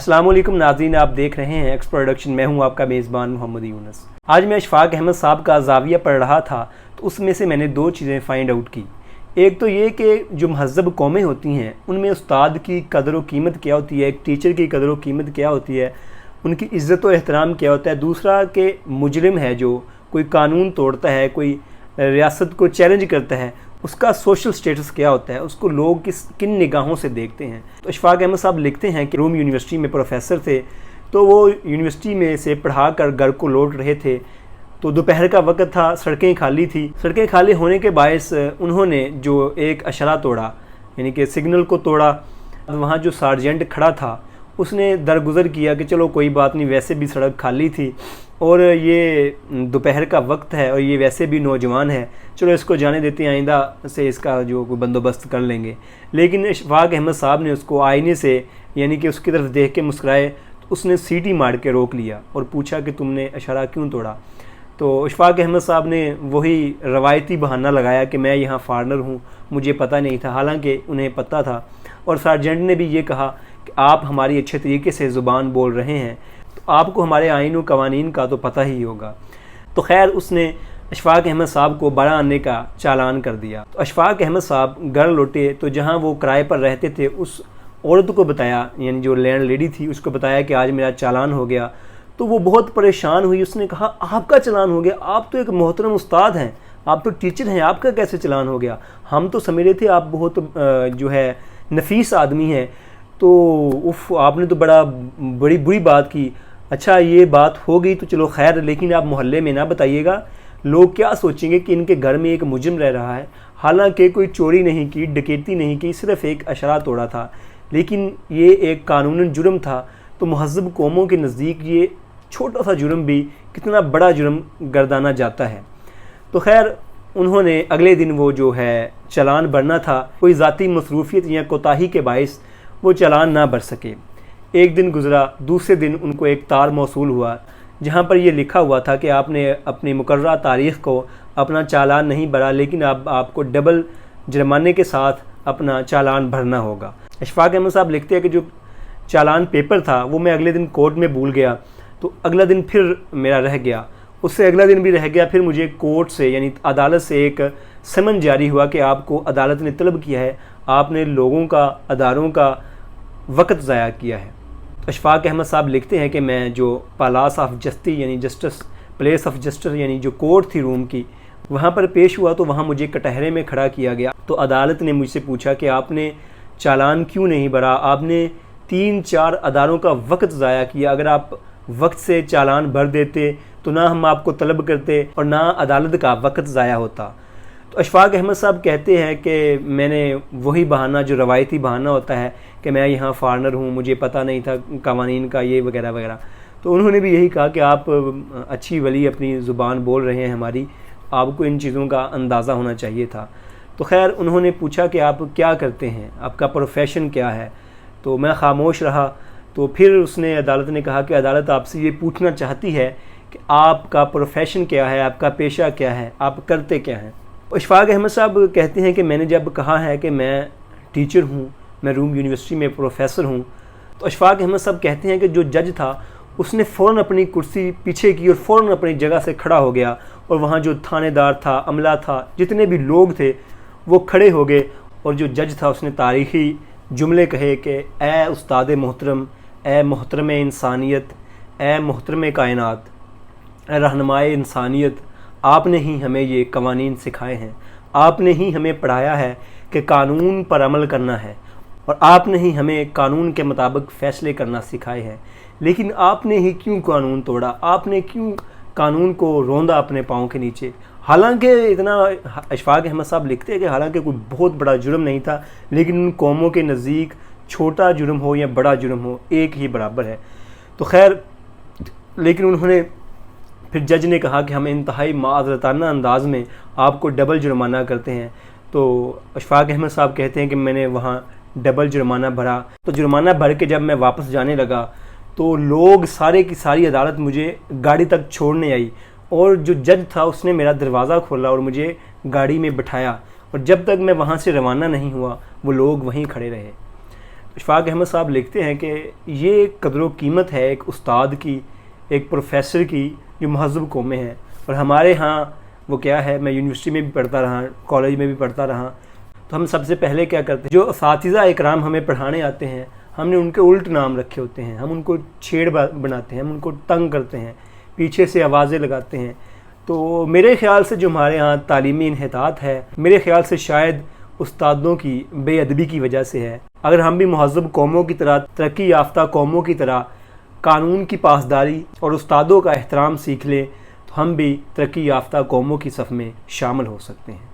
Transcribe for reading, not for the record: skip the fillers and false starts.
अस्सलाम वालेकुम नाज़रीन, आप देख रहे हैं एक्स प्रोडक्शन। मैं हूं आपका मेज़बान मोहम्मद यूनुस। आज मैं अशफाक अहमद साहब का ज़ाविया पढ़ रहा था तो उसमें से मैंने दो चीज़ें फ़ाइंड आउट की। एक तो ये कि जो महज़ब कौमें होती हैं उनमें उस्ताद की कदर व कीमत क्या होती है, एक टीचर की कदर व कीमत क्या होती है, उनकी इज़्ज़त व एहतराम क्या होता है। दूसरा कि मुजरिम है जो कोई कानून तोड़ता है, कोई रियासत को चैलेंज करता है, उसका सोशल स्टेटस क्या होता है, उसको लोग किन निगाहों से देखते हैं। तो अशफाक अहमद साहब लिखते हैं कि रोम यूनिवर्सिटी में प्रोफेसर थे, तो वो यूनिवर्सिटी में से पढ़ा कर घर को लौट रहे थे। तो दोपहर का वक्त था, सड़कें खाली थी। सड़कें खाली होने के बायस उन्होंने जो एक अशरा तोड़ा, यानी कि सिग्नल को तोड़ा। वहाँ जो सार्जेंट खड़ा था उसने दरगुजर किया कि चलो कोई बात नहीं, वैसे भी सड़क खाली थी और ये दोपहर का वक्त है और ये वैसे भी नौजवान है, चलो इसको जाने देते हैं, आइंदा से इसका जो बंदोबस्त कर लेंगे। लेकिन अशफाक अहमद साहब ने उसको आईने से यानी कि उसकी तरफ देख के मुस्कुराए तो उसने सीटी मार के रोक लिया और पूछा कि तुमने इशारा क्यों तोड़ा। तो अशफाक अहमद साहब ने वही रवायती बहाना लगाया कि मैं यहाँ फॉरेनर हूँ, मुझे पता नहीं था, हालांकि उन्हें पता था। और सार्जेंट ने भी ये कहा कि आप हमारी अच्छे तरीके से ज़ुबान बोल रहे हैं तो आपको हमारे आइन व कवानीन का तो पता ही होगा। तो खैर उसने अशफाक अहमद साहब को 12 आने का चालान कर दिया। तो अशफाक अहमद साहब घर लौटे तो जहाँ वो किराए पर रहते थे उस औरत को बताया, यानी जो लैंड लेडी थी उसको बताया कि आज मेरा चालान हो गया। तो वो बहुत परेशान हुई। उसने कहा आपका चालान हो गया? आप तो एक मोहतरम उस्ताद हैं, आप तो टीचर हैं, आपका कैसे चालान हो गया? हम तो समझ रहे थे आप बहुत जो है नफीस आदमी हैं। तो उफ, आपने तो बड़ी बुरी बात की। अच्छा ये बात हो गई तो चलो खैर, लेकिन आप मोहल्ले में ना बताइएगा, लोग क्या सोचेंगे कि इनके घर में एक मुजरिम रह रहा है। हालांकि कोई चोरी नहीं की, डकैती नहीं की, सिर्फ एक अशरा तोड़ा था, लेकिन ये एक कानूनन जुर्म था। तो महज़ब कौमों के नज़दीक ये छोटा सा जुर्म भी कितना बड़ा जुर्म गर्दाना जाता है। तो खैर उन्होंने अगले दिन वो जो है चालान भरना था, कोई ज़ाती मसरूफियत या कोताही के बायस वो चालान ना भर सके। एक दिन गुज़रा, दूसरे दिन उनको एक तार मौसूल हुआ जहाँ पर ये लिखा हुआ था कि आपने अपनी मुकर्ररा तारीख़ को अपना चालान नहीं भरा, लेकिन आपको डबल जुर्माने के साथ अपना चालान भरना होगा। अशफाक अहमद साहब लिखते हैं कि जो चालान पेपर था वो मैं अगले दिन कोर्ट में भूल गया, तो अगला दिन फिर मेरा रह गया, उससे अगला दिन भी रह गया। फिर मुझे कोर्ट से यानी अदालत से एक समन जारी हुआ कि आपको अदालत ने तलब किया है, आपने लोगों का, अदारों का वक्त ज़ाया किया है। अशफाक अहमद साहब लिखते हैं कि मैं जो पालास ऑफ जस्टिस यानी जस्टिस प्लेस ऑफ जस्टिस यानी जो कोर्ट थी रूम की, वहाँ पर पेश हुआ तो वहाँ मुझे कटहरे में खड़ा किया गया। तो अदालत ने मुझसे पूछा कि आपने चालान क्यों नहीं भरा, आपने 3-4 अदारों का वक्त ज़ाया किया, अगर आप वक्त से चालान भर देते तो ना हम आपको तलब करते और ना अदालत का वक्त ज़ाया होता। तो अशफाक अहमद साहब कहते हैं कि मैंने वही बहाना, जो रवायती बहाना होता है कि मैं यहाँ फॉरेनर हूँ, मुझे पता नहीं था कवानीन का, ये वगैरह वगैरह। तो उन्होंने भी यही कहा कि आप अच्छी वली अपनी ज़ुबान बोल रहे हैं हमारी, आपको इन चीज़ों का अंदाज़ा होना चाहिए था। तो खैर उन्होंने पूछा कि आप क्या करते हैं, आपका प्रोफेशन क्या है? तो मैं खामोश रहा। तो फिर उसने, अदालत ने कहा कि अदालत आपसे ये पूछना चाहती है कि आपका प्रोफेशन क्या है, आपका पेशा क्या है, आप करते क्या हैं? अशफाक अहमद साहब कहते हैं कि मैंने जब कहा है कि मैं टीचर हूँ, मैं रोम यूनिवर्सिटी में प्रोफेसर हूँ, तो अशफाक अहमद साहब कहते हैं कि जो जज था उसने फ़ौरन अपनी कुर्सी पीछे की और फ़ौरन अपनी जगह से खड़ा हो गया और वहाँ जो थानेदार था, अमला था, जितने भी लोग थे वो खड़े हो गए। और जो जज था उसने तारीख़ी जुमले कहे कि ए उस्ताद मोहतरम, ए मोहतरम इंसानियत, ए मोहतरम कायनात, ए रहनुमाए इंसानियत, आपने ही हमें ये कवानीन सिखाए हैं, आपने ही हमें पढ़ाया है कि कानून पर अमल करना है और आपने ही हमें कानून के मुताबिक फ़ैसले करना सिखाए हैं। लेकिन आपने ही क्यों कानून तोड़ा, आपने क्यों कानून को रोंदा अपने पाँव के नीचे? हालांकि इतना, अशफाक अहमद साहब लिखते हैं कि हालांकि कोई बहुत बड़ा जुर्म नहीं था, लेकिन उन कौमों के नज़दीक छोटा जुर्म हो या बड़ा जुर्म हो, एक ही बराबर है। तो खैर, लेकिन उन्होंने फिर जज ने कहा कि हम इंतहाई माज़रताना अंदाज़ में आपको डबल जुर्माना करते हैं। तो अशफाक अहमद साहब कहते हैं कि मैंने वहाँ डबल जुर्माना भरा। तो जुर्माना भर के जब मैं वापस जाने लगा तो लोग, सारे की सारी अदालत मुझे गाड़ी तक छोड़ने आई और जो जज था उसने मेरा दरवाज़ा खोला और मुझे गाड़ी में बिठाया और जब तक मैं वहाँ से रवाना नहीं हुआ वो लोग वहीं खड़े रहे। اشفاق احمد صاحب لکھتے ہیں کہ یہ ایک قدر و قیمت ہے ایک استاد کی، ایک پروفیسر کی جو مہذب قوم میں ہیں. اور ہمارے ہاں وہ کیا ہے، میں یونیورسٹی میں بھی پڑھتا رہا، کالج میں بھی پڑھتا رہا، تو ہم سب سے پہلے کیا کرتے ہیں، جو اساتذہ اکرام ہمیں پڑھانے آتے ہیں ہم نے ان کے الٹ نام رکھے ہوتے ہیں، ہم ان کو چھیڑ بناتے ہیں، ہم ان کو تنگ کرتے ہیں، پیچھے سے آوازیں لگاتے ہیں. تو میرے خیال سے جو ہمارے ہاں تعلیمی انحطاط ہے، میرے خیال سے شاید استادوں کی بے ادبی کی وجہ سے ہے. اگر ہم بھی مہذب قوموں کی طرح، ترقی یافتہ قوموں کی طرح قانون کی پاسداری اور استادوں کا احترام سیکھ لیں تو ہم بھی ترقی یافتہ قوموں کی صف میں شامل ہو سکتے ہیں.